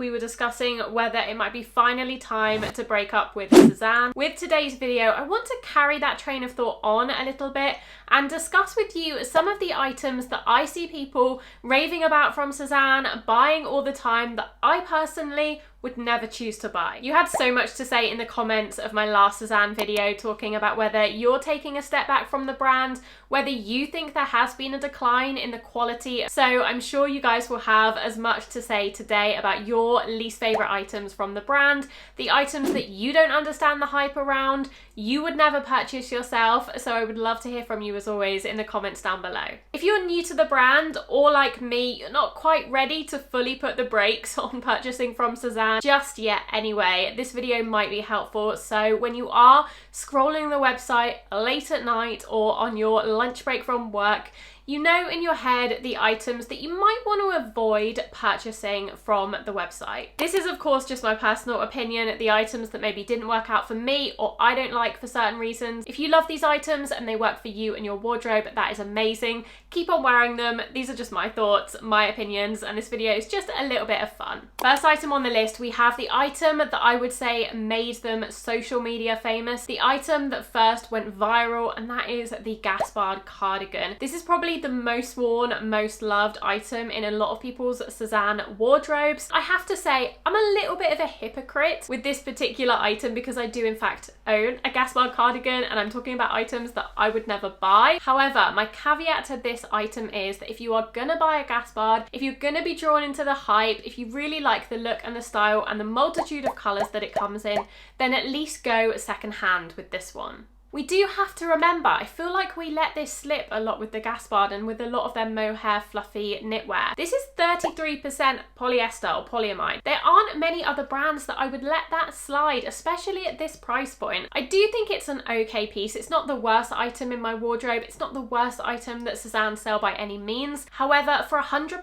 We were discussing whether it might be finally time to break up with Sézane. With today's video, I want to carry that train of thought on a little bit and discuss with you some of the items that I see people raving about from Sézane, buying all the time, that I personally would never choose to buy. You had so much to say in the comments of my last Sézane video talking about whether you're taking a step back from the brand, whether you think there has been a decline in the quality. So I'm sure you guys will have as much to say today about your least favorite items from the brand, the items that you don't understand the hype around, you would never purchase yourself. So I would love to hear from you as always in the comments down below. If you're new to the brand or like me, you're not quite ready to fully put the brakes on purchasing from Sézane just yet anyway, this video might be helpful. So when you are scrolling the website late at night or on your lunch break from work, you know in your head the items that you might want to avoid purchasing from the website. This is of course just my personal opinion, the items that maybe didn't work out for me or I don't like for certain reasons. If you love these items and they work for you and your wardrobe, that is amazing. Keep on wearing them. These are just my thoughts, my opinions, and this video is just a little bit of fun. First item on the list, we have the item that I would say made them social media famous, the item that first went viral, and that is the Gaspard cardigan. This is probably the most worn, most loved item in a lot of people's Sézane wardrobes. I have to say, I'm a little bit of a hypocrite with this particular item because I do in fact own a Gaspard cardigan and I'm talking about items that I would never buy. However, my caveat to this item is that if you are gonna buy a Gaspard, if you're gonna be drawn into the hype, if you really like the look and the style and the multitude of colours that it comes in, then at least go second hand with this one. We do have to remember, I feel like we let this slip a lot with the Gaspard and with a lot of their mohair fluffy knitwear. This is 33% polyester or polyamide. There aren't many other brands that I would let that slide, especially at this price point. I do think it's an okay piece. It's not the worst item in my wardrobe. It's not the worst item that Sézane sell by any means. However, for £100,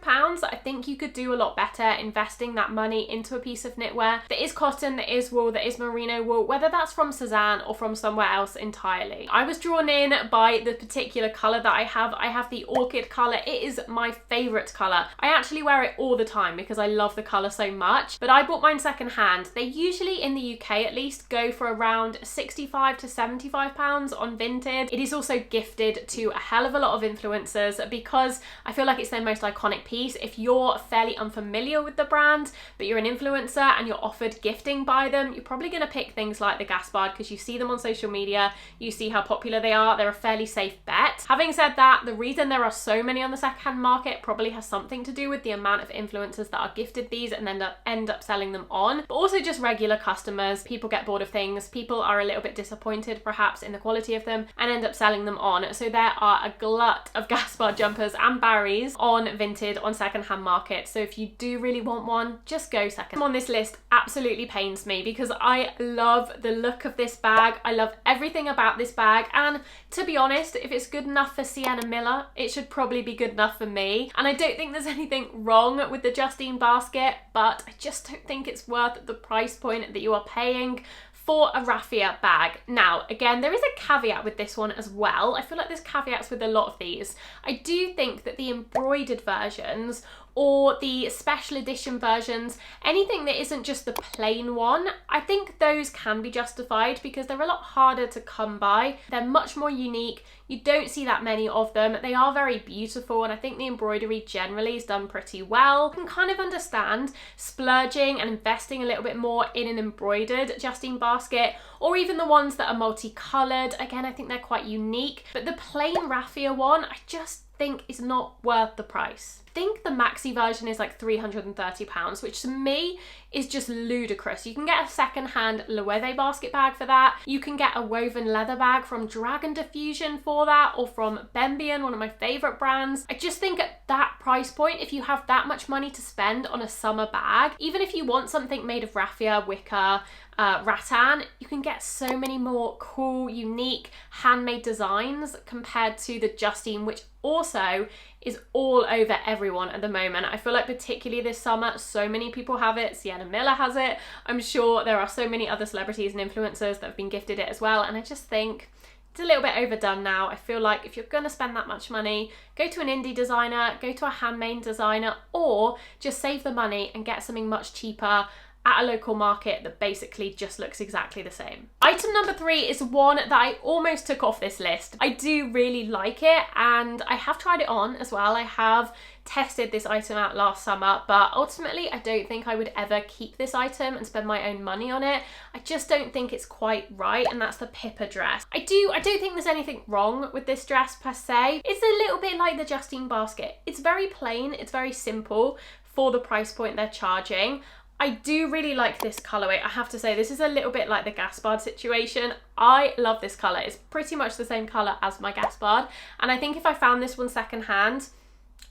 I think you could do a lot better investing that money into a piece of knitwear that is cotton, that is wool, that is merino wool, whether that's from Sézane or from somewhere else entirely. I was drawn in by the particular colour that I have. I have the orchid colour. It is my favourite colour. I actually wear it all the time because I love the colour so much, but I bought mine second hand. They usually, in the UK at least, go for around £65 to £75 on Vinted. It is also gifted to a hell of a lot of influencers because I feel like it's their most iconic piece. If you're fairly unfamiliar with the brand, but you're an influencer and you're offered gifting by them, you're probably going to pick things like the Gaspard because you see them on social media, you see how popular they are, they're a fairly safe bet. Having said that, the reason there are so many on the secondhand market probably has something to do with the amount of influencers that are gifted these and then end up selling them on, but also just regular customers. People get bored of things, people are a little bit disappointed perhaps in the quality of them and end up selling them on. So there are a glut of Gaspard jumpers and Barrys on Vinted, on secondhand market. So if you do really want one, just go second. On this list absolutely pains me because I love the look of this bag. I love everything about this bag, and to be honest, if it's good enough for Sienna Miller, it should probably be good enough for me. And I don't think there's anything wrong with the Justine basket, but I just don't think it's worth the price point that you are paying for a raffia bag. Now, again, there is a caveat with this one as well. I feel like there's caveats with a lot of these. I do think that the embroidered versions or the special edition versions, anything that isn't just the plain one, I think those can be justified because they're a lot harder to come by. They're much more unique. You don't see that many of them. They are very beautiful and I think the embroidery generally is done pretty well. I can kind of understand splurging and investing a little bit more in an embroidered Justine basket, or even the ones that are multicolored. Again, I think they're quite unique, but the plain raffia one, I just think is not worth the price. I think the maxi version is like £330, which to me is just ludicrous. You can get a second-hand Loewe basket bag for that. You can get a woven leather bag from Dragon Diffusion for that, or from Bembian, one of my favourite brands. I just think at that price point, if you have that much money to spend on a summer bag, even if you want something made of raffia, wicker, rattan, you can get so many more cool, unique, handmade designs compared to the Justine, which also is all over everyone at the moment. I feel like particularly this summer, so many people have it. Sienna Miller has it. I'm sure there are so many other celebrities and influencers that have been gifted it as well. And I just think it's a little bit overdone now. I feel like if you're gonna spend that much money, go to an indie designer, go to a handmade designer, or just save the money and get something much cheaper at a local market that basically just looks exactly the same. Item number 3 is one that I almost took off this list. I do really like it, and I have tried it on as well. I have tested this item out last summer, but ultimately I don't think I would ever keep this item and spend my own money on it. I just don't think it's quite right, and that's the Pippa dress. I don't think there's anything wrong with this dress per se. It's a little bit like the Justine basket. It's very plain, it's very simple for the price point they're charging. I do really like this colourway. I have to say, this is a little bit like the Gaspard situation. I love this colour. It's pretty much the same colour as my Gaspard, and I think if I found this one secondhand,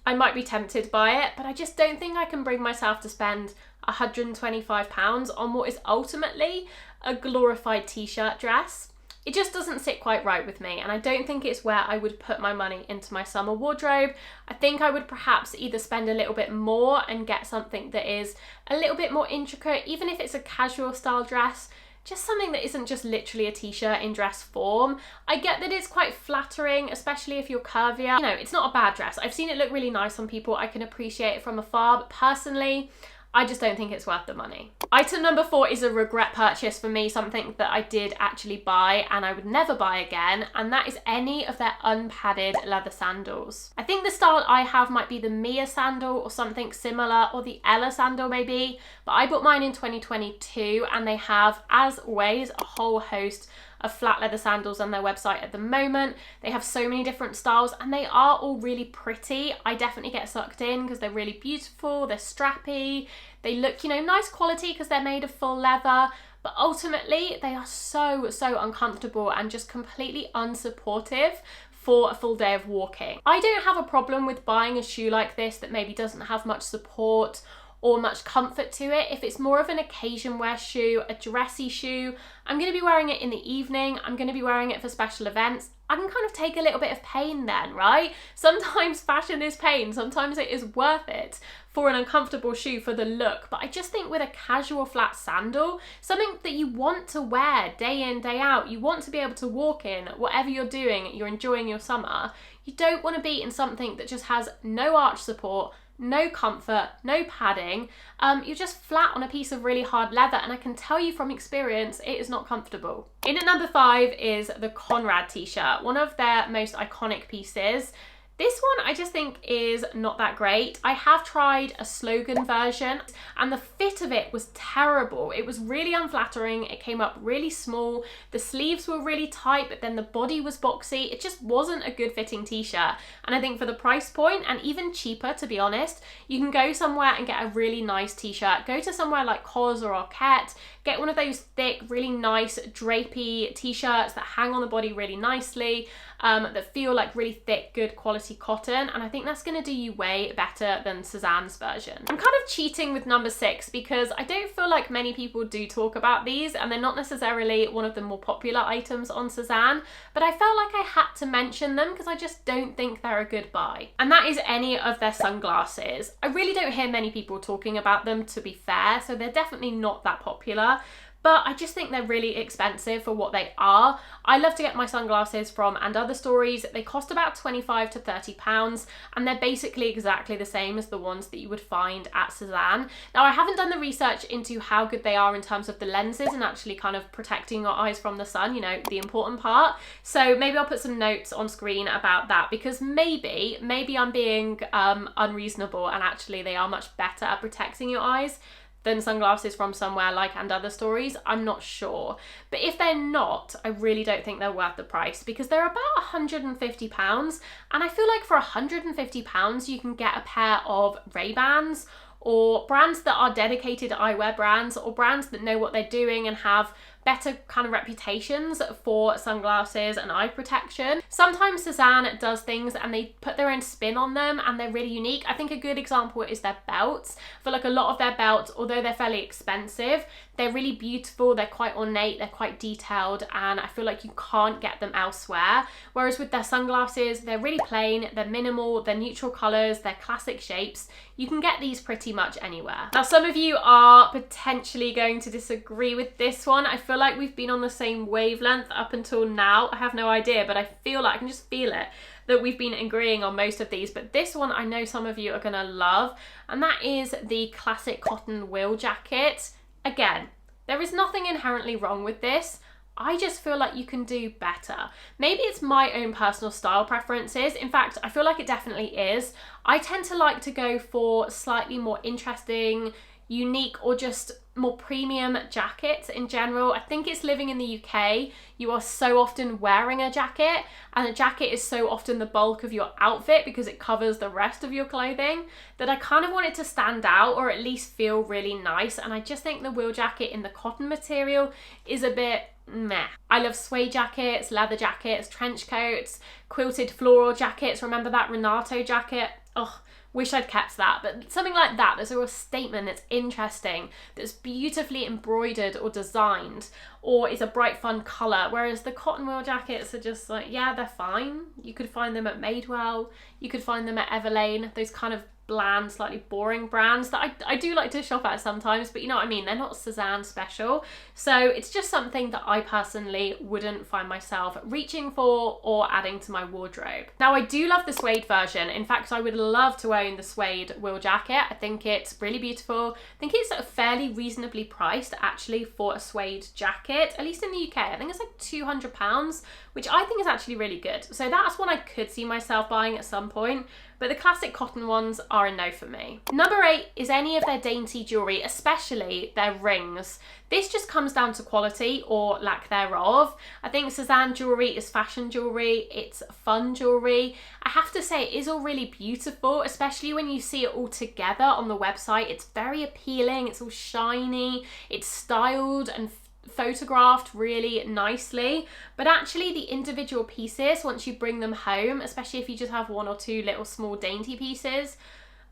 I might be tempted by it, but I just don't think I can bring myself to spend £125 on what is ultimately a glorified t-shirt dress. It just doesn't sit quite right with me, and I don't think it's where I would put my money into my summer wardrobe. I think I would perhaps either spend a little bit more and get something that is a little bit more intricate, even if it's a casual style dress, just something that isn't just literally a t-shirt in dress form. I get that it's quite flattering, especially if you're curvier. You know, it's not a bad dress. I've seen it look really nice on people. I can appreciate it from afar, but personally, I just don't think it's worth the money. Item number 4 is a regret purchase for me, something that I did actually buy and I would never buy again, and that is any of their unpadded leather sandals. I think the style I have might be the Mia sandal or something similar, or the Ella sandal maybe, but I bought mine in 2022, and they have, as always, a whole host of flat leather sandals on their website at the moment. They have so many different styles, and they are all really pretty. I definitely get sucked in because they're really beautiful, they're strappy, they look, you know, nice quality because they're made of full leather, but ultimately they are so uncomfortable and just completely unsupportive for a full day of walking. I don't have a problem with buying a shoe like this that maybe doesn't have much support or much comfort to it. If it's more of an occasion wear shoe, a dressy shoe, I'm going to be wearing it in the evening, I'm going to be wearing it for special events, I can kind of take a little bit of pain then, right? Sometimes fashion is pain, sometimes it is worth it for an uncomfortable shoe for the look, but I just think with a casual flat sandal, something that you want to wear day in, day out, you want to be able to walk in, whatever you're doing, you're enjoying your summer, you don't want to be in something that just has no arch support, no comfort, no padding. You're just flat on a piece of really hard leather, and I can tell you from experience it is not comfortable. In at number 5 is the Conrad t-shirt, one of their most iconic pieces. This one I just think is not that great. I have tried a slogan version and the fit of it was terrible. It was really unflattering. It came up really small. The sleeves were really tight, but then the body was boxy. It just wasn't a good fitting t-shirt. And I think for the price point, and even cheaper to be honest, you can go somewhere and get a really nice t-shirt. Go to somewhere like Cos or Arquette, get one of those thick, really nice drapey t-shirts that hang on the body really nicely, that feel like really thick, good quality cotton, and I think that's going to do you way better than Sézane's version. I'm kind of cheating with number 6 because I don't feel like many people do talk about these, and they're not necessarily one of the more popular items on Sézane, but I felt like I had to mention them because I just don't think they're a good buy. And that is any of their sunglasses. I really don't hear many people talking about them, to be fair, so they're definitely not that popular. But I just think they're really expensive for what they are. I love to get my sunglasses from And Other Stories. They cost about £25 to £30, and they're basically exactly the same as the ones that you would find at Sézane. Now, I haven't done the research into how good they are in terms of the lenses and actually kind of protecting your eyes from the sun, you know, the important part. So maybe I'll put some notes on screen about that, because maybe I'm being unreasonable and actually they are much better at protecting your eyes than sunglasses from somewhere like And Other Stories. I'm not sure. But if they're not, I really don't think they're worth the price, because they're about £150, and I feel like for £150 you can get a pair of Ray-Bans, or brands that are dedicated eyewear brands, or brands that know what they're doing and have better kind of reputations for sunglasses and eye protection. Sometimes Sézane does things and they put their own spin on them and they're really unique. I think a good example is their belts. I feel like a lot of their belts, although they're fairly expensive, they're really beautiful, they're quite ornate, they're quite detailed, and I feel like you can't get them elsewhere. Whereas with their sunglasses, they're really plain, they're minimal, they're neutral colours, they're classic shapes. You can get these pretty much anywhere. Now, some of you are potentially going to disagree with this one. I feel feel like we've been on the same wavelength up until now. I have no idea, but I feel like I can just feel it, that we've been agreeing on most of these. But this one I know some of you are gonna love, and that is the classic cotton wool jacket. Again, there is nothing inherently wrong with this. I just feel like you can do better. Maybe it's my own personal style preferences. In fact, I feel like it definitely is. I tend to like to go for slightly more interesting, unique, or just more premium jackets in general. I think it's living in the UK. You are so often wearing a jacket, and a jacket is so often the bulk of your outfit because it covers the rest of your clothing, that I kind of want it to stand out or at least feel really nice. And I just think the wool jacket in the cotton material is a bit meh. I love suede jackets, leather jackets, trench coats, quilted floral jackets. Remember that Renato jacket? Oh, wish I'd kept that, but something like that, there's a real statement that's interesting, that's beautifully embroidered or designed, or is a bright fun colour, whereas the cotton wool jackets are just like, yeah, they're fine. You could find them at Madewell, you could find them at Everlane, those kind of bland, slightly boring brands that I do like to shop at sometimes, but you know what I mean, they're not Sézane special. So it's just something that I personally wouldn't find myself reaching for or adding to my wardrobe. Now, I do love the suede version. In fact, I would love to own the suede wool jacket. I think it's really beautiful. I think it's fairly reasonably priced actually for a suede jacket, at least in the UK. I think it's like £200, which I think is actually really good. So that's one I could see myself buying at some point, but the classic cotton ones are a no for me. Number 8 is any of their dainty jewellery, especially their rings. This just comes down to quality or lack thereof. I think Sézane jewellery is fashion jewellery, it's fun jewellery. I have to say it is all really beautiful, especially when you see it all together on the website. It's very appealing, it's all shiny, it's styled and photographed really nicely, but actually the individual pieces, once you bring them home, especially if you just have one or two little small dainty pieces,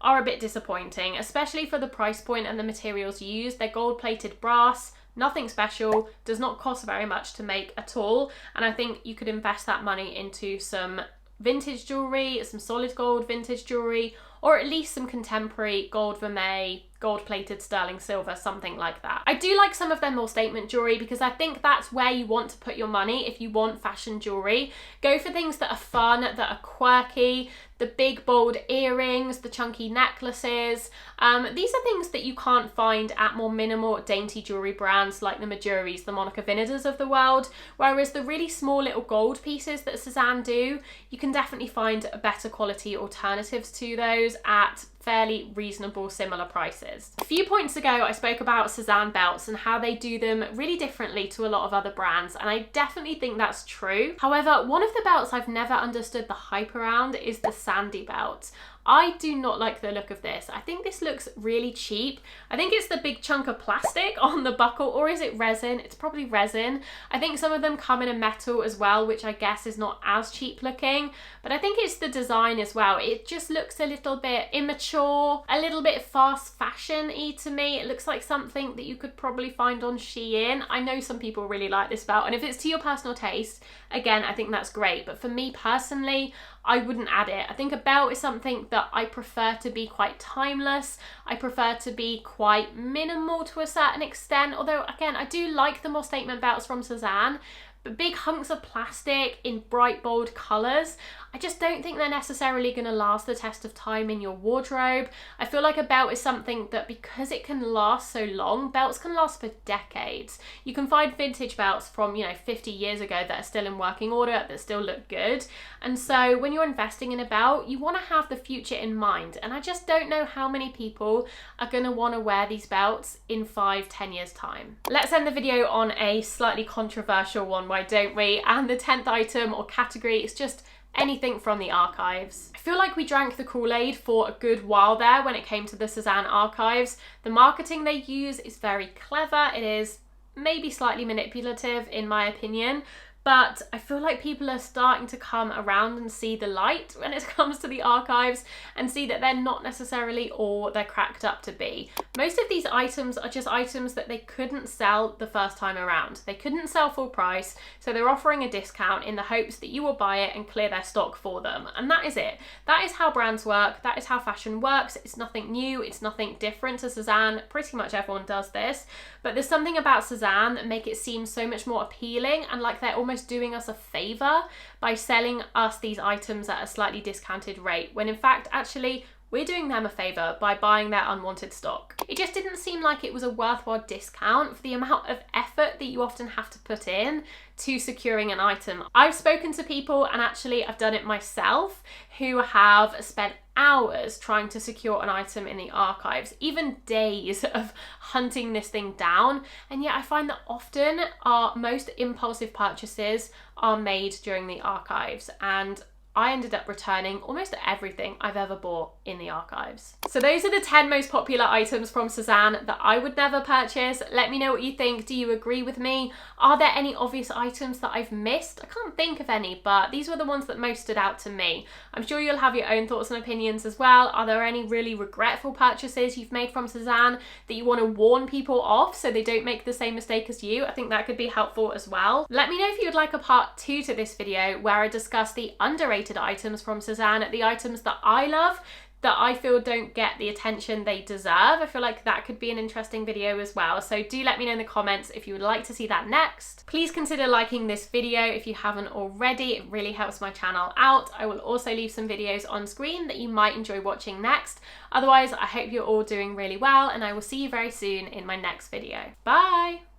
are a bit disappointing, especially for the price point and the materials used. They're gold-plated brass, nothing special, does not cost very much to make at all, and I think you could invest that money into some vintage jewellery, some solid gold vintage jewellery, or at least some contemporary gold vermeil, gold-plated sterling silver, something like that. I do like some of their more statement jewellery because I think that's where you want to put your money if you want fashion jewellery. Go for things that are fun, that are quirky, the big bold earrings, the chunky necklaces. These are things that you can't find at more minimal dainty jewellery brands like the Majuris, the Monica Vinadas of the world, whereas the really small little gold pieces that Sézane do, you can definitely find better quality alternatives to those at fairly reasonable similar prices. A few points ago I spoke about Sézane belts and how they do them really differently to a lot of other brands, and I definitely think that's true. However, one of the belts I've never understood the hype around is the Sandy belt. I do not like the look of this. I think this looks really cheap. I think it's the big chunk of plastic on the buckle, or is it resin? It's probably resin. I think some of them come in a metal as well, which I guess is not as cheap looking, but I think it's the design as well. It just looks a little bit immature, a little bit fast fashion-y to me. It looks like something that you could probably find on Shein. I know some people really like this belt, and if it's to your personal taste, again, I think that's great, but for me personally, I wouldn't add it. I think a belt is something that I prefer to be quite timeless. I prefer to be quite minimal to a certain extent, although again, I do like the more statement belts from Sézane, but big hunks of plastic in bright, bold colours, I just don't think they're necessarily going to last the test of time in your wardrobe. I feel like a belt is something that, because it can last so long, belts can last for decades. You can find vintage belts from, 50 years ago that are still in working order, that still look good. And so when you're investing in a belt, you want to have the future in mind. And I just don't know how many people are going to want to wear these belts in 5-10 years time. Let's end the video on a slightly controversial one, why don't we? And the 10th item or category is just anything from the archives. I feel like we drank the Kool-Aid for a good while there when it came to the Sézane archives. The marketing they use is very clever. It is maybe slightly manipulative in my opinion, but I feel like people are starting to come around and see the light when it comes to the archives and see that they're not necessarily all they're cracked up to be. Most of these items are just items that they couldn't sell the first time around. They couldn't sell full price, so they're offering a discount in the hopes that you will buy it and clear their stock for them. And that is it. That is how brands work. That is how fashion works. It's nothing new. It's nothing different to Sézane. Pretty much everyone does this. But there's something about Sézane that make it seem so much more appealing and like they're almost doing us a favor by selling us these items at a slightly discounted rate, when in fact, actually, we're doing them a favour by buying their unwanted stock. It just didn't seem like it was a worthwhile discount for the amount of effort that you often have to put in to securing an item. I've spoken to people, and actually I've done it myself, who have spent hours trying to secure an item in the archives, even days of hunting this thing down, and yet I find that often our most impulsive purchases are made during the archives, and I ended up returning almost everything I've ever bought in the archives. So those are the 10 most popular items from Sézane that I would never purchase. Let me know what you think. Do you agree with me? Are there any obvious items that I've missed? I can't think of any, but these were the ones that most stood out to me. I'm sure you'll have your own thoughts and opinions as well. Are there any really regretful purchases you've made from Sézane that you want to warn people off so they don't make the same mistake as you? I think that could be helpful as well. Let me know if you would like a part 2 to this video where I discuss the underrated items from Sézane, the items that I love that I feel don't get the attention they deserve. I feel like that could be an interesting video as well. So do let me know in the comments if you would like to see that next. Please consider liking this video if you haven't already. It really helps my channel out. I will also leave some videos on screen that you might enjoy watching next. Otherwise, I hope you're all doing really well, and I will see you very soon in my next video. Bye!